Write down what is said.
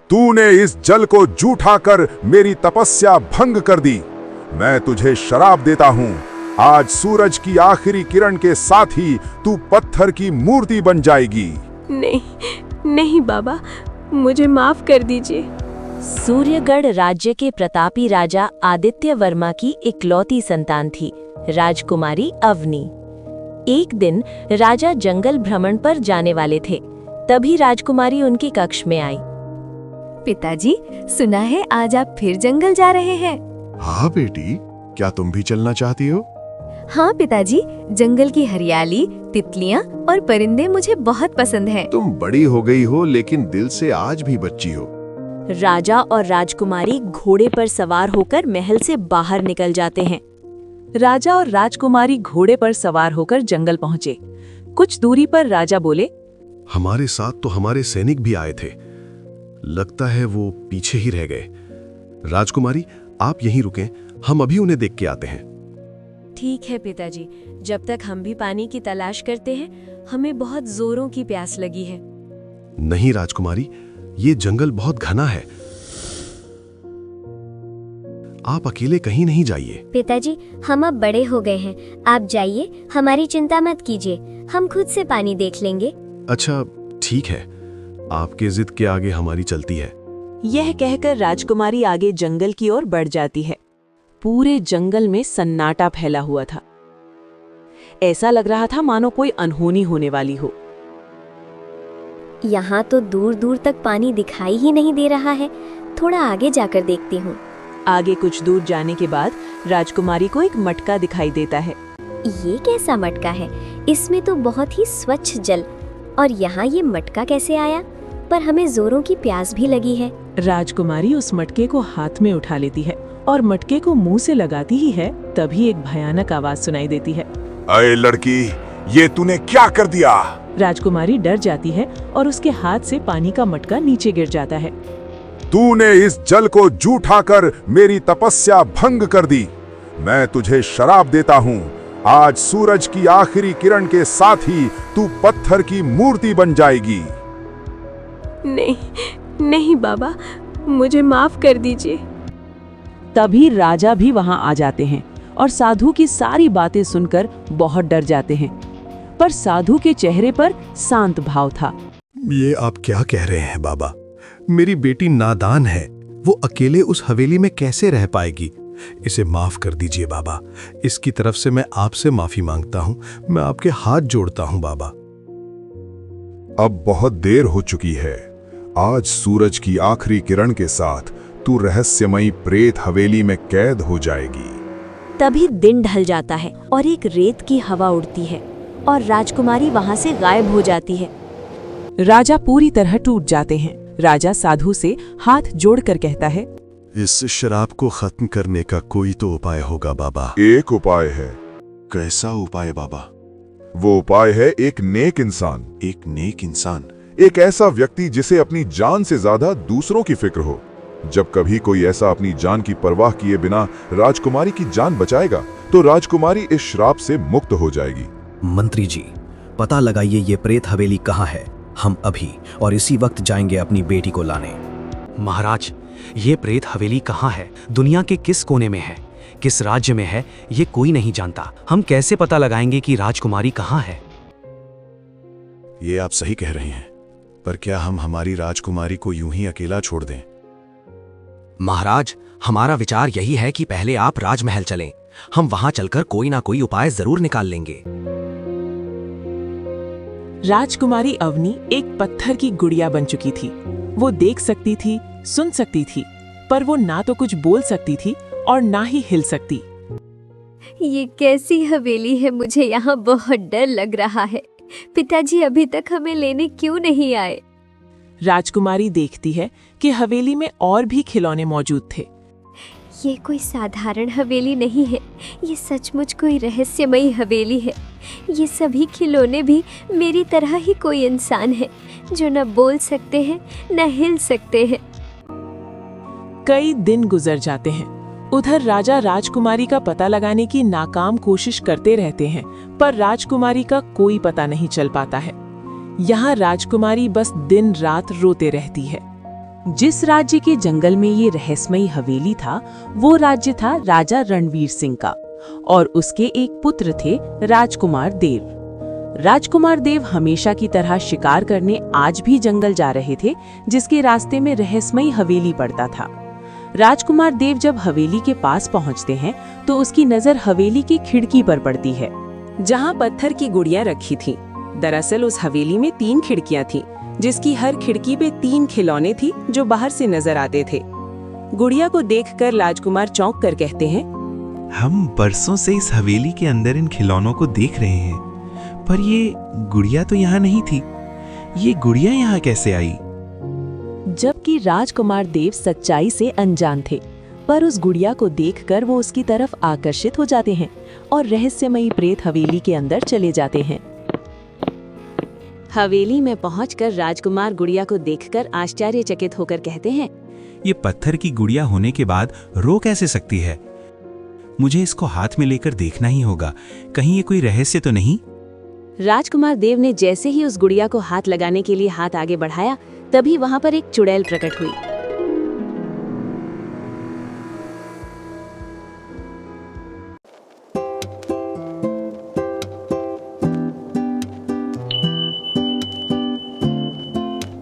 तूने इस जल को जूठा कर मेरी तपस्या भंग कर दी। मैं तुझे शराप देता हूँ, आज सूरज की आखिरी किरण के साथ ही तू पत्थर की मूर्ति बन जाएगी। नहीं नहीं बाबा, मुझे माफ कर दीजिए। सूर्यगढ़ राज्य के प्रतापी राजा आदित्य वर्मा की इकलौती संतान थी, राजकुमारी अवनी। एक दिन राजा जंगल भ्रमण पर जाने वाले थे, तभी राजकुमारी उनके कक्ष में आई। पिताजी, सुना है आज आप फिर जंगल जा रहे हैं। हाँ बेटी, क्या तुम भी चलना चाहती हो? हाँ पिताजी, जंगल की हरियाली, तितलियाँ और परिंदे मुझे बहुत पसंद हैं। तुम बड़ी हो गई हो लेकिन दिल से आज भी बच्ची हो। राजा और राजकुमारी घोड़े पर सवार होकर महल से बाहर निकल जाते हैं। राजा और राजकुमारी घोड़े पर सवार होकर जंगल पहुंचे। कुछ दूरी पर राजा बोले, हमारे साथ तो हमारे सैनिक भी आए थे, लगता है वो पीछे ही रह गए। राजकुमारी, आप यहीं रुकें, हम अभी उन्हें देख के आते हैं। ठीक है पिताजी, जब तक हम भी पानी की तलाश करते हैं, हमें बहुत जोरों की प्यास लगी है। नहीं राजकुमारी, ये जंगल बहुत घना है, आप अकेले कहीं नहीं जाइए। पिताजी, हम अब बड़े हो गए हैं, आप जाइए, हमारी चिंता मत कीजिए, हम खुद से पानी देख लेंगे। अच्छा ठीक है, आपके जिद के आगे हमारी चलती है। यह कहकर राजकुमारी आगे जंगल की ओर बढ़ जाती है। पूरे जंगल में सन्नाटा फैला हुआ था। ऐसा लग रहा था मानो कोई अनहोनी होने वाली हो। यहाँ तो दूर दूर तक पानी दिखाई ही नहीं दे रहा है, थोड़ा आगे जाकर देखती हूँ। आगे कुछ दूर जाने के बाद राजकुमारी को एक मटका दिखाई देता है। ये कैसा मटका है? इसमें तो बहुत ही स्वच्छ जल, और यहाँ ये मटका कैसे आया? पर हमें जोरों की प्यास भी लगी है। राजकुमारी उस मटके को हाथ में उठा लेती है और मटके को मुंह से लगाती ही है, तभी एक भयानक आवाज सुनाई देती है। अरे लड़की, ये तूने क्या कर दिया? राजकुमारी डर जाती है और उसके हाथ से पानी का मटका नीचे गिर जाता है। तूने इस जल को जूठा कर मेरी तपस्या भंग कर दी। मैं तुझे शराप देता हूँ, आज सूरज की आखिरी किरण के साथ ही तू पत्थर की मूर्ति बन जाएगी। नहीं नहीं बाबा, मुझे माफ कर दीजिए। तभी राजा भी वहां आ जाते हैं और साधु की सारी बातें सुनकर बहुत डर जाते हैं, पर साधु के चेहरे पर शांत भाव था। ये आप क्या कह रहे हैं बाबा? मेरी बेटी नादान है, वो अकेले उस हवेली में कैसे रह पाएगी? इसे माफ कर दीजिए बाबा, इसकी तरफ से मैं आपसे माफी मांगता हूँ, मैं आपके हाथ जोड़ता हूँ बाबा। अब बहुत देर हो चुकी है, आज सूरज की आखिरी किरण के साथ तू रहस्यमयी प्रेत हवेली में कैद हो जाएगी। तभी दिन ढल जाता है और एक रेत की हवा उड़ती है और राजकुमारी वहां से गायब हो जाती है। राजा पूरी तरह टूट जाते हैं। राजा साधु से हाथ जोड़कर कहता है, इस शराब को खत्म करने का कोई तो उपाय होगा बाबा। एक उपाय है। कैसा उपाय बाबा? वो उपाय है एक नेक इंसान। एक नेक इंसान? एक ऐसा व्यक्ति जिसे अपनी जान से ज्यादा दूसरों की फिक्र हो। जब कभी कोई ऐसा अपनी जान की परवाह किए बिना राजकुमारी की जान बचाएगा, तो राजकुमारी इस श्राप से मुक्त हो जाएगी। मंत्री जी, पता लगाइए ये प्रेत हवेली कहाँ है। हम अभी और इसी वक्त जाएंगे अपनी बेटी को लाने। महाराज, ये प्रेत हवेली कहाँ है, दुनिया के किस कोने में है, किस राज्य में है, ये कोई नहीं जानता। हम कैसे पता लगाएंगे कि राजकुमारी कहाँ है? ये आप सही कह रहे हैं, पर क्या हम हमारी राजकुमारी को यूं ही अकेला छोड़ दें? महाराज, हमारा विचार यही है कि पहले आप राजमहल चलें, हम वहां चलकर कोई ना कोई उपाय जरूर निकाल लेंगे। राजकुमारी अवनी एक पत्थर की गुड़िया बन चुकी थी। वो देख सकती थी, सुन सकती थी, पर वो ना तो कुछ बोल सकती थी और ना ही हिल सकती। ये कैसी हवेली है, मुझे यहाँ बहुत डर लग रहा है। पिताजी अभी तक हमें लेने क्यों नहीं आए? राजकुमारी देखती है कि हवेली में और भी खिलौने मौजूद थे। ये कोई साधारण हवेली नहीं है, ये सचमुच कोई रहस्यमयी हवेली है। ये सभी खिलौने भी मेरी तरह ही कोई इंसान है, जो न बोल सकते हैं न हिल सकते हैं। कई दिन गुजर जाते हैं। उधर राजा राजकुमारी का पता लगाने की नाकाम कोशिश करते रहते हैं, पर राजकुमारी का कोई पता नहीं चल पाता है। यहाँ राजकुमारी बस दिन रात रोते रहती है। जिस राज्य के जंगल में ये रहस्यमयी हवेली था, वो राज्य था राजा रणवीर सिंह का, और उसके एक पुत्र थे राजकुमार देव। राजकुमार देव हमेशा की तरह शिकार करने आज भी जंगल जा रहे थे, जिसके रास्ते में रहस्यमयी हवेली पड़ता था। राजकुमार देव जब हवेली के पास पहुंचते हैं तो उसकी नजर हवेली की खिड़की पर पड़ती है, जहां पत्थर की गुड़िया रखी थी। दरअसल उस हवेली में 3 खिड़कियां थीं, जिसकी हर खिड़की पे 3 खिलौने थी जो बाहर से नजर आते थे। गुड़िया को देखकर राजकुमार चौंक कर कहते हैं, हम बरसों से इस हवेली के अंदर इन खिलौनों को देख रहे हैं, पर ये गुड़िया तो यहाँ नहीं थी। ये गुड़िया यहाँ कैसे आई? जबकि राजकुमार देव सच्चाई से अनजान थे, पर उस गुड़िया को देखकर वो उसकी तरफ आकर्षित हो जाते हैं और रहस्यमयी प्रेत हवेली के अंदर चले जाते हैं। हवेली में पहुंचकर राजकुमार गुड़िया को देखकर आश्चर्यचकित होकर कहते हैं, ये पत्थर की गुड़िया होने के बाद रो कैसे सकती है? मुझे इसको हाथ में लेकर देखना ही होगा, कहीं ये कोई रहस्य तो नहीं? राजकुमार देव ने जैसे ही उस गुड़िया को हाथ लगाने के लिए हाथ आगे बढ़ाया, तभी वहां पर एक चुड़ैल प्रकट हुई।